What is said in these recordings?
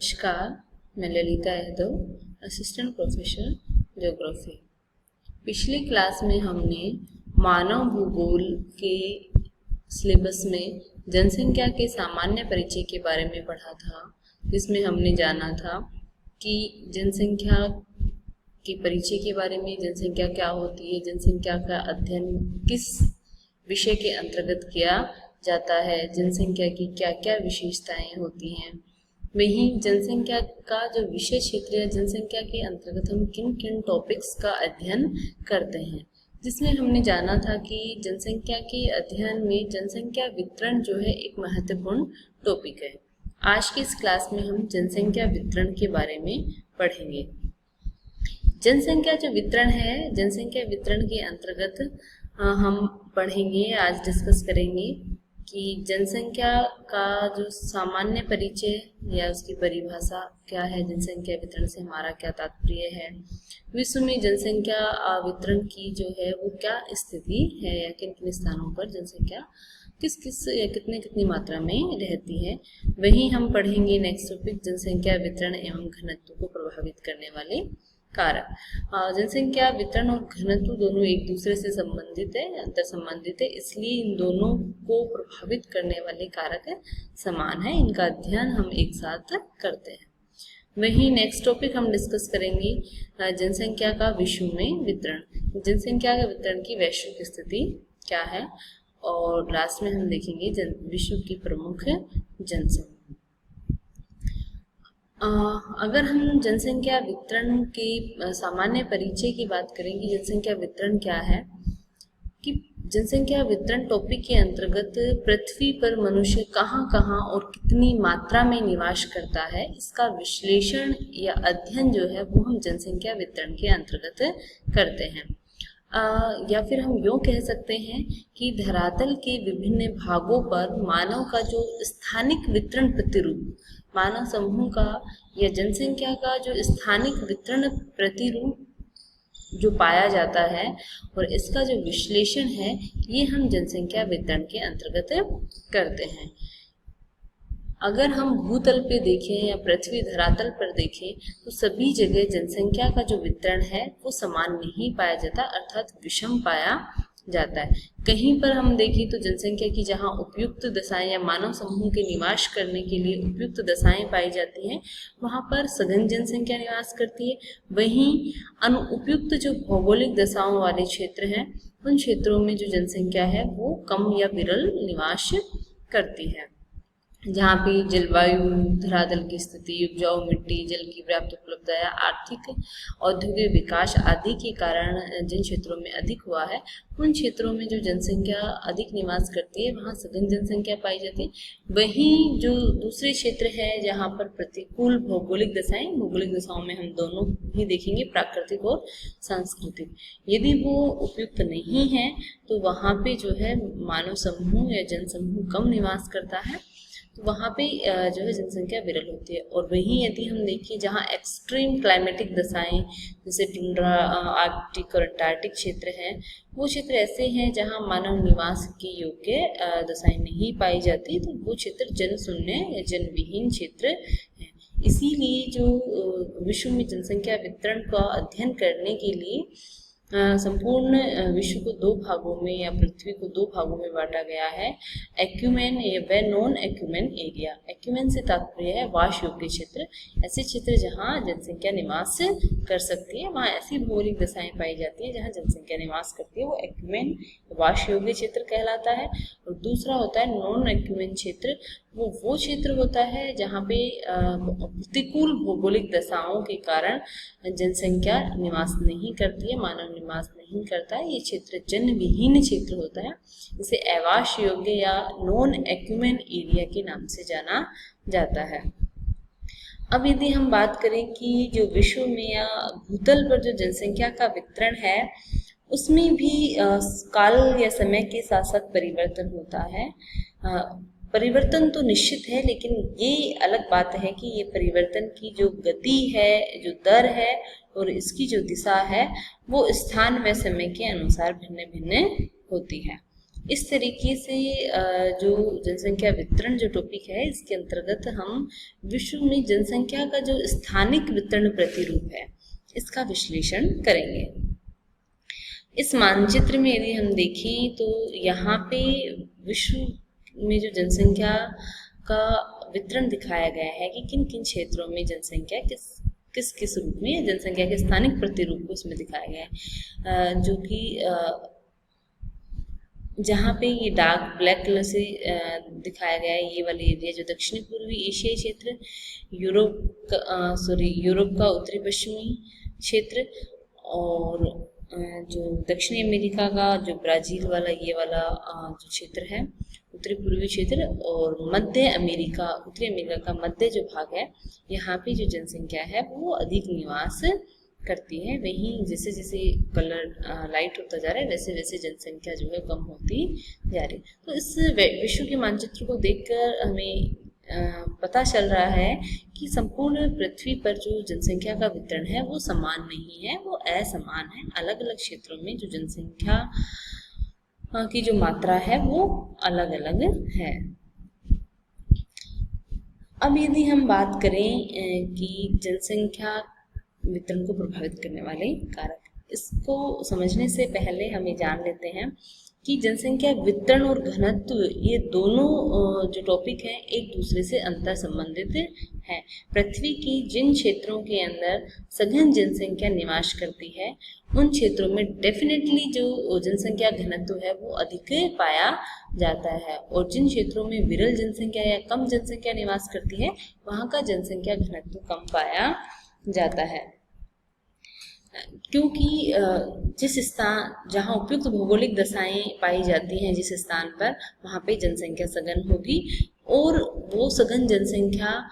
नमस्कार, मैं Lalita Yadav, assistant professor geography. पिछली क्लास में हमने मानव भूगोल के सिलेबस में जनसंख्या के सामान्य परिचय के बारे में पढ़ा था, जिसमें हमने जाना था कि जनसंख्या के परिचय के बारे में, जनसंख्या क्या होती है, जनसंख्या का अध्ययन किस विषय के अंतर्गत किया जाता है, जनसंख्या की क्या क्या विशेषताएं होती हैं। वहीं जनसंख्या का जो विषय क्षेत्र है, जनसंख्या के अंतर्गत हम किन किन टॉपिक्स का अध्ययन करते हैं, जिसमें हमने जाना था कि जनसंख्या के अध्ययन में जनसंख्या वितरण जो है एक महत्वपूर्ण टॉपिक है। आज की इस क्लास में हम जनसंख्या वितरण के बारे में पढ़ेंगे। जनसंख्या जो वितरण है, जनसंख्या वितरण के अंतर्गत हम पढ़ेंगे, आज डिस्कस करेंगे कि जनसंख्या का जो सामान्य परिचय या उसकी परिभाषा क्या है, जनसंख्या वितरण से हमारा क्या तात्पर्य है, विश्व में जनसंख्या वितरण की जो है वो क्या स्थिति है या किन किन स्थानों पर जनसंख्या किस किस या कितनी मात्रा में रहती है। वहीं हम पढ़ेंगे नेक्स्ट टॉपिक, जनसंख्या वितरण एवं घनत्व को प्रभावित करने वाले कारक। जनसंख्या वितरण और घनत्व दोनों एक दूसरे से संबंधित है, अंतर संबंधित है, इसलिए इन दोनों को प्रभावित करने वाले कारक समान है। इनका अध्ययन हम एक साथ करते हैं। वहीं नेक्स्ट टॉपिक हम डिस्कस करेंगे जनसंख्या का विश्व में वितरण, जनसंख्या के वितरण की वैश्विक स्थिति क्या है, और लास्ट में हम देखेंगे विश्व की प्रमुख जनसमूह। अगर हम जनसंख्या वितरण के सामान्य परिचय की बात करेंगे, जनसंख्या वितरण क्या है, कि जनसंख्या वितरण टॉपिक के अंतर्गत पृथ्वी पर मनुष्य कहाँ कहाँ और कितनी मात्रा में निवास करता है, इसका विश्लेषण या अध्ययन जो है वो हम जनसंख्या वितरण के अंतर्गत करते हैं। या फिर हम यूँ कह सकते हैं कि धरातल के विभिन्न भागों पर मानव का जो स्थानिक वितरण प्रतिरूप, मानव समूह का या जनसंख्या का जो स्थानिक वितरण प्रतिरूप जो पाया जाता है और इसका जो विश्लेषण है, ये हम जनसंख्या वितरण के अंतर्गत करते हैं। अगर हम भूतल पे देखें या पृथ्वी धरातल पर देखें तो सभी जगह जनसंख्या का जो वितरण है वो समान नहीं पाया जाता, अर्थात विषम पाया जाता है। कहीं पर हम देखें तो जनसंख्या की जहाँ उपयुक्त दशाएं या मानव समूह के निवास करने के लिए उपयुक्त दशाएं पाई जाती हैं, वहाँ पर सघन जनसंख्या निवास करती है। वहीं अनुपयुक्त जो भौगोलिक दशाओं वाले क्षेत्र हैं, उन क्षेत्रों में जो जनसंख्या है वो कम या विरल निवास करती है। जहाँ पे जलवायु, धरातल की स्थिति, उपजाऊ मिट्टी, जल की पर्याप्त उपलब्धता या आर्थिक औद्योगिक विकास आदि के कारण जिन क्षेत्रों में अधिक हुआ है, उन क्षेत्रों में जो जनसंख्या अधिक निवास करती है वहाँ सघन जनसंख्या पाई जाती है। वहीं जो दूसरे क्षेत्र है जहाँ पर प्रतिकूल भौगोलिक दशाओं में हम दोनों ही देखेंगे, प्राकृतिक और सांस्कृतिक, यदि वो उपयुक्त नहीं है तो वहाँ पे जो है मानव समूह या जनसमूह कम निवास करता है, तो वहाँ पे जो है जनसंख्या विरल होती है। और वहीं यदि हम देखें जहाँ एक्सट्रीम क्लाइमेटिक दशाएं जैसे टुंड्रा, आर्कटिक और अंटार्कटिक क्षेत्र हैं, वो क्षेत्र ऐसे हैं जहाँ मानव निवास के योग्य दशाएं नहीं पाई जाती, तो वो क्षेत्र जनशून्य या जनविहीन क्षेत्र है। इसीलिए जो विश्व में जनसंख्या वितरण का अध्ययन करने के लिए संपूर्ण विश्व को दो भागों में या पृथ्वी को दो भागों में बांटा गया है, एक्यूमेन व नॉन एक्यूमेन एरिया। एक्यूमेन से तात्पर्य है वास योग्य क्षेत्र, ऐसे क्षेत्र जहाँ जनसंख्या निवास कर सकती है, वहाँ ऐसी भौगोलिक दशाएं पाई जाती है जहाँ जनसंख्या निवास करती है, वो एक्यूमेन वास योग्य क्षेत्र कहलाता है। और दूसरा होता है नॉन एक्यूमेन क्षेत्र, वो क्षेत्र होता है जहाँ पे प्रतिकूल भौगोलिक दशाओं के कारण जनसंख्या निवास नहीं करती है, मानव निवास नहीं करता है, ये क्षेत्र जनविहीन क्षेत्र होता है। इसे आवास योग्य या नॉन एक्यूमेन एरिया के नाम से जाना जाता है। अब यदि हम बात करें कि जो विश्व में या भूतल पर जो जनसंख्या का वितरण है, उसमें भी काल या समय के साथ साथ परिवर्तन होता है। परिवर्तन तो निश्चित है, लेकिन ये अलग बात है कि ये परिवर्तन की जो गति है, जो दर है और इसकी जो दिशा है, वो स्थान व समय के अनुसार भिन्न भिन्न होती है। इस तरीके से जो जनसंख्या वितरण जो टॉपिक है, इसके अंतर्गत हम विश्व में जनसंख्या का जो स्थानिक वितरण प्रतिरूप है, इसका विश्लेषण करेंगे। इस मानचित्र में यदि हम देखें तो यहाँ पे विश्व में जो जनसंख्या का वितरण दिखाया गया है कि किन किन क्षेत्रों में जनसंख्या किस किस रूप में जनसंख्या के स्थानिक प्रतिरूप को इसमें दिखाया गया है, जो कि जहाँ पे ये डार्क ब्लैक कलर से दिखाया गया है, ये वाली एरिया जो दक्षिणी पूर्वी एशियाई क्षेत्र, यूरोप का उत्तरी पश्चिमी क्षेत्र, और जो दक्षिणी अमेरिका का जो ब्राज़ील वाला ये वाला जो क्षेत्र है उत्तरी पूर्वी क्षेत्र, और मध्य अमेरिका, उत्तरी अमेरिका का मध्य जो भाग है, यहाँ पे जो जनसंख्या है वो अधिक निवास करती है। वहीं जैसे जैसे कलर लाइट होता जा रहा है वैसे वैसे जनसंख्या जो है कम होती जा रही है। तो इस विश्व के मानचित्र को देखकर हमें पता चल रहा है कि संपूर्ण पृथ्वी पर जो जनसंख्या का वितरण है वो समान नहीं है, वो असमान है। अलग अलग क्षेत्रों में जो जनसंख्या की जो मात्रा है वो अलग अलग है। अब यदि हम बात करें कि जनसंख्या वितरण को प्रभावित करने वाले कारक, इसको समझने से पहले हमें जान लेते हैं कि जनसंख्या वितरण और घनत्व ये दोनों जो टॉपिक हैं एक दूसरे से अंतर संबंधित हैं। पृथ्वी की जिन क्षेत्रों के अंदर सघन जनसंख्या निवास करती है उन क्षेत्रों में डेफिनेटली जो जनसंख्या घनत्व है वो अधिक पाया जाता है, और जिन क्षेत्रों में विरल जनसंख्या या कम जनसंख्या निवास करती है वहाँ का जनसंख्या घनत्व कम पाया जाता है। क्योंकि जिस स्थान जहाँ उपयुक्त भौगोलिक दशाएं पाई जाती हैं जिस स्थान पर, वहाँ पे जनसंख्या सघन होगी, और वो सघन जनसंख्या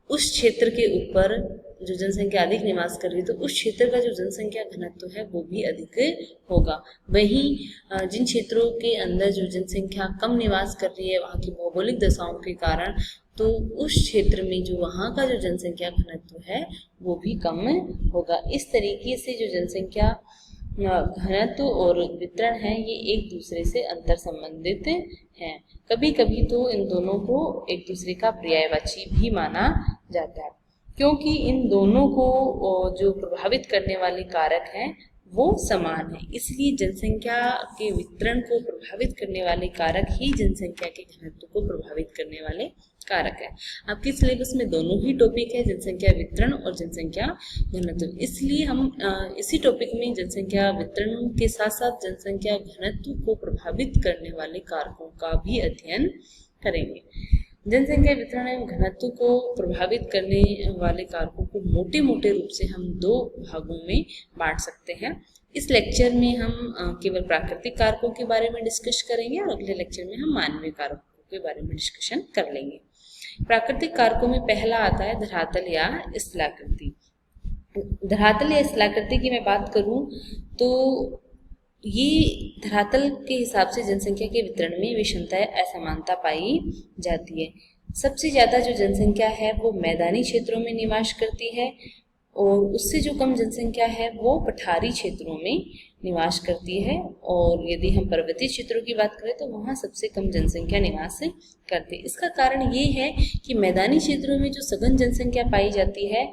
उस क्षेत्र के ऊपर जो जनसंख्या अधिक निवास कर रही है तो उस क्षेत्र का जो जनसंख्या घनत्व है वो भी अधिक होगा। वहीं जिन क्षेत्रों के अंदर जो जनसंख्या कम निवास कर रही है वहाँ की भौगोलिक दशाओं के कारण, तो उस क्षेत्र में जो वहाँ का जो जनसंख्या घनत्व है वो भी कम होगा। इस तरीके से जो जनसंख्या घनत्व और वितरण है ये एक दूसरे से अंतर संबंधित हैं। कभी कभी तो इन दोनों को एक दूसरे का पर्यायवाची भी माना जाता है, क्योंकि इन दोनों को जो प्रभावित करने वाले कारक हैं वो समान है। इसलिए जनसंख्या के वितरण को प्रभावित करने वाले कारक ही जनसंख्या के घनत्व को प्रभावित करने वाले कारक है। आपके सिलेबस में दोनों ही टॉपिक है, जनसंख्या वितरण और जनसंख्या घनत्व। इसलिए हम इसी टॉपिक में जनसंख्या वितरण के साथ साथ जनसंख्या घनत्व को प्रभावित करने वाले कारकों का भी अध्ययन करेंगे। जनसंख्या वितरण एवं घनत्व को प्रभावित करने वाले कारकों को मोटे मोटे रूप से हम दो भागों में बांट सकते हैं। इस लेक्चर में हम केवल प्राकृतिक कारकों के बारे में डिस्कस करेंगे और अगले लेक्चर में हम मानवीय कारकों के बारे में डिस्कशन कर लेंगे। प्राकृतिक कारकों में पहला आता है धरातल या स्थलाकृति। धरातल या स्थलाकृति की मैं बात करूं तो ये धरातल के हिसाब से जनसंख्या के वितरण में विषमता या असमानता पाई जाती है। सबसे ज़्यादा जो जनसंख्या है वो मैदानी क्षेत्रों में निवास करती है, और उससे जो कम जनसंख्या है वो पठारी क्षेत्रों में निवास करती है, और यदि हम पर्वतीय क्षेत्रों की बात करें तो वहाँ सबसे कम जनसंख्या निवास करती है। इसका कारण ये है कि मैदानी क्षेत्रों में जो सघन जनसंख्या पाई जाती है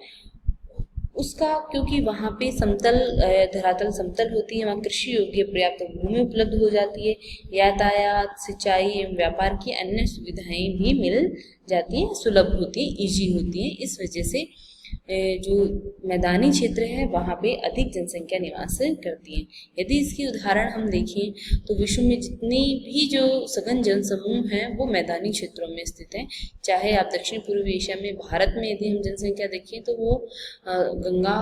उसका, क्योंकि वहाँ पे समतल धरातल समतल होती है, वहाँ कृषि योग्य पर्याप्त भूमि उपलब्ध हो जाती है, यातायात, सिंचाई एवं व्यापार की अन्य सुविधाएं भी मिल जाती हैं, सुलभ होती है, इजी होती है। इस वजह से जो मैदानी क्षेत्र है वहाँ पे अधिक जनसंख्या निवास करती है। यदि इसकी उदाहरण हम देखें तो विश्व में जितने भी जो सघन जनसमूह हैं वो मैदानी क्षेत्रों में स्थित हैं। चाहे आप दक्षिण पूर्वी एशिया में, भारत में यदि हम जनसंख्या देखें तो वो गंगा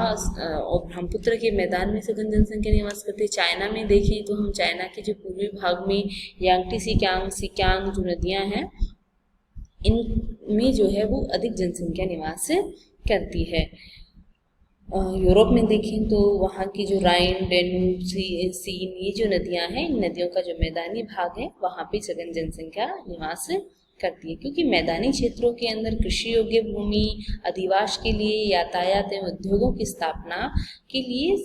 और ब्रह्मपुत्र के मैदान में सघन जनसंख्या निवास करती है। चाइना में देखें तो हम चाइना के जो पूर्वी भाग में यांगटी, सिक्यांग जो नदियाँ हैं इनमें जो है वो अधिक जनसंख्या निवास करती है। यूरोप में देखें तो वहाँ की जो राइन, डेन्यूब, सीन ये जो नदियाँ हैं, इन नदियों का जो मैदानी भाग है वहाँ पे सघन जनसंख्या निवास करती है, क्योंकि मैदानी क्षेत्रों के अंदर कृषि योग्य भूमि अधिवास के लिए, यातायात एवं उद्योगों की स्थापना के लिए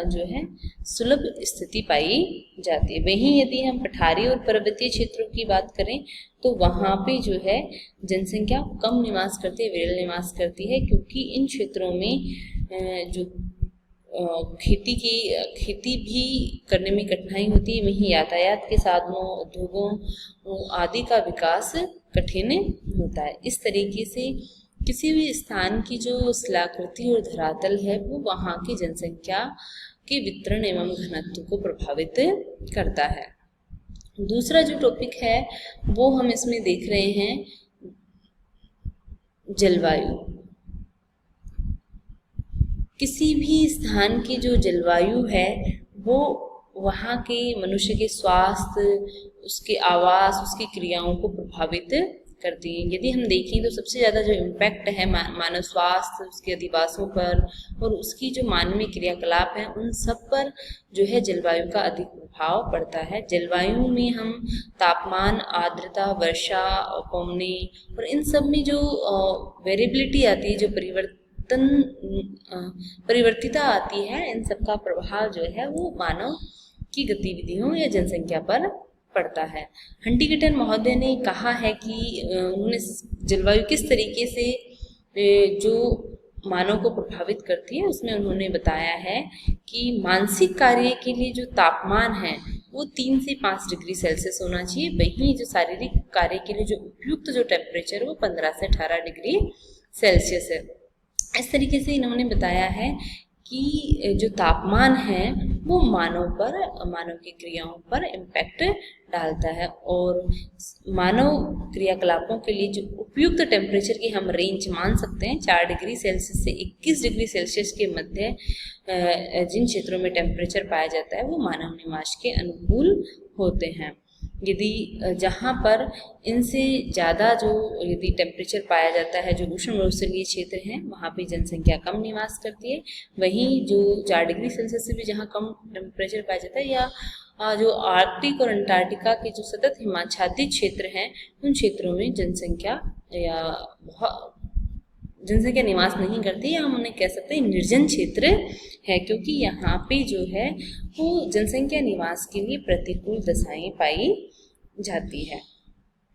जो है सुलभ स्थिति पाई जाती है। वहीं यदि हम पठारी और पर्वतीय क्षेत्रों की बात करें तो वहाँ पे जो है जनसंख्या कम निवास करती है, विरल निवास करती है, क्योंकि इन क्षेत्रों में जो खेती भी करने में कठिनाई होती है, वहीं यातायात के साधनों, उद्योगों आदि का विकास कठिन होता है। इस तरीके से किसी भी स्थान की जो स्थलाकृति और धरातल है वो वहाँ की जनसंख्या के वितरण एवं घनत्व को प्रभावित करता है। दूसरा जो टॉपिक है वो हम इसमें देख रहे हैं जलवायु। किसी भी स्थान की जो जलवायु है वो वहाँ के मनुष्य के स्वास्थ्य, उसके आवास, उसकी क्रियाओं को प्रभावित करती है। यदि हम देखें तो सबसे ज़्यादा जो इम्पैक्ट है मानव स्वास्थ्य, उसके अधिवासों पर और उसकी जो मानवीय क्रियाकलाप है उन सब पर जो है जलवायु का अधिक प्रभाव पड़ता है। जलवायु में हम तापमान, आर्द्रता, वर्षा, पवने और इन सब में जो वेरिएबिलिटी आती है, जो परिवर्तिता आती है, इन सब का प्रभाव जो है वो मानव की गतिविधियों या जनसंख्या पर पड़ता है। हंटिंगटन महोदय ने कहा है कि उन्होंने जलवायु किस तरीके से जो मानव को प्रभावित करती है उसमें उन्होंने बताया है कि मानसिक कार्य के लिए जो तापमान है वो 3 से 5 डिग्री सेल्सियस होना चाहिए। वहीं जो शारीरिक कार्य के लिए जो उपयुक्त जो टेम्परेचर है वो 15 से 18 डिग्री सेल्सियस है। इस तरीके से इन्होंने बताया है कि जो तापमान है वो मानव की क्रियाओं पर इम्पैक्ट डालता है और मानव क्रियाकलापों के लिए जो उपयुक्त टेम्परेचर की हम रेंज मान सकते हैं 4 डिग्री सेल्सियस से 21 डिग्री सेल्सियस के मध्य जिन क्षेत्रों में टेम्परेचर पाया जाता है वो मानव निवास के अनुकूल होते हैं। यदि जहाँ पर इनसे ज़्यादा जो यदि टेम्परेचर पाया जाता है, जो उष्ण मरुस्थलीय क्षेत्र हैं, वहाँ पे जनसंख्या कम निवास करती है। वहीं जो 4 डिग्री सेल्सियस से भी जहाँ कम टेम्परेचर पाया जाता है या जो आर्कटिक और अंटार्कटिका के जो सतत हिमाच्छादित क्षेत्र हैं उन क्षेत्रों में जनसंख्या निवास नहीं करती, या हम उन्हें कह सकते हैं निर्जन क्षेत्र है, क्योंकि यहाँ पे जो है वो जनसंख्या निवास के लिए प्रतिकूल दशाएं पाई जाती है।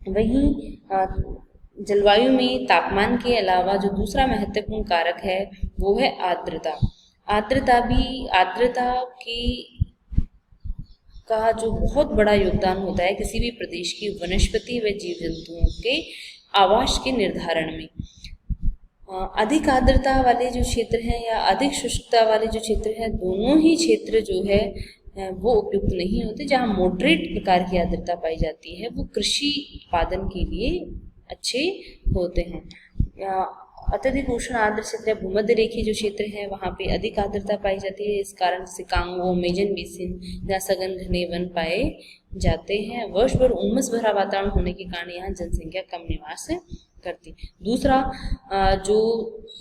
वहीं जलवायु में तापमान के अलावा जो दूसरा महत्वपूर्ण कारक है वो है आर्द्रता। आर्द्रता का जो बहुत बड़ा योगदान होता है किसी भी प्रदेश की वनस्पति व जीव जंतुओं के आवास के निर्धारण में। अधिक आर्द्रता वाले जो क्षेत्र हैं या अधिक शुष्कता वाले जो क्षेत्र हैं, दोनों ही क्षेत्र जो है वो उपयुक्त नहीं होते। जहाँ मॉडरेट प्रकार की आर्द्रता पाई जाती है वो कृषि उत्पादन के लिए अच्छे होते हैं। अत्यधिक उष्ण आर्द्र क्षेत्र या भूमध्य रेखीय जो क्षेत्र है वहाँ पे अधिक आर्द्रता पाई जाती है। इस कारण से कांगो, मेजन बेसिन जहाँ सघन घने वन पाए जाते हैं। वर्ष भर उमस भरा वातावरण होने के कारण यहाँ जनसंख्या कम निवास करती। दूसरा जो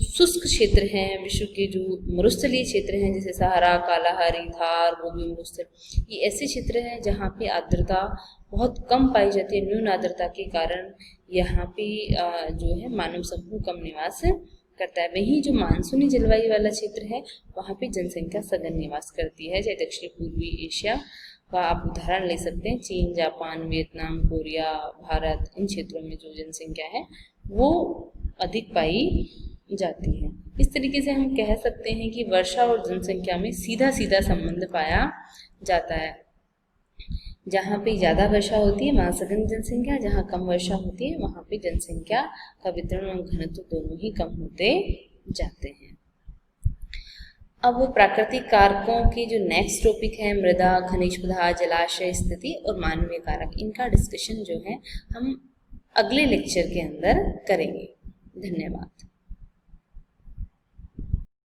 शुष्क क्षेत्र हैं, विश्व के जो मरुस्थलीय क्षेत्र हैं जैसे सहारा, कालाहारी, थार, गोबी मरुस्थल, ये ऐसे क्षेत्र हैं जहाँ पे आर्द्रता बहुत कम पाई जाती है। न्यून आर्द्रता के कारण यहाँ पे जो है मानव समूह कम निवास करता है। वहीं जो मानसूनी जलवायु वाला क्षेत्र है वहाँ पे जनसंख्या सघन निवास करती है। जैसे दक्षिण पूर्वी एशिया का आप उदाहरण ले सकते हैं, चीन, जापान, वियतनाम, कोरिया, भारत, इन क्षेत्रों में जो जनसंख्या है वो अधिक पाई जाती है। इस तरीके से हम कह सकते हैं कि वर्षा और जनसंख्या में सीधा सीधा संबंध पाया जाता है। जहाँ पे ज़्यादा वर्षा होती है वहाँ सघन जनसंख्या, जहाँ कम वर्षा होती है वहाँ पे जनसंख्या का वितरण और घनत्व दोनों ही कम होते जाते हैं। अब प्राकृतिक कारकों की जो नेक्स्ट टॉपिक है मृदा, खनिज पदार्थ, जलाशय स्थिति और मानवीय कारक, इनका डिस्कशन जो है हम अगले लेक्चर के अंदर करेंगे। धन्यवाद।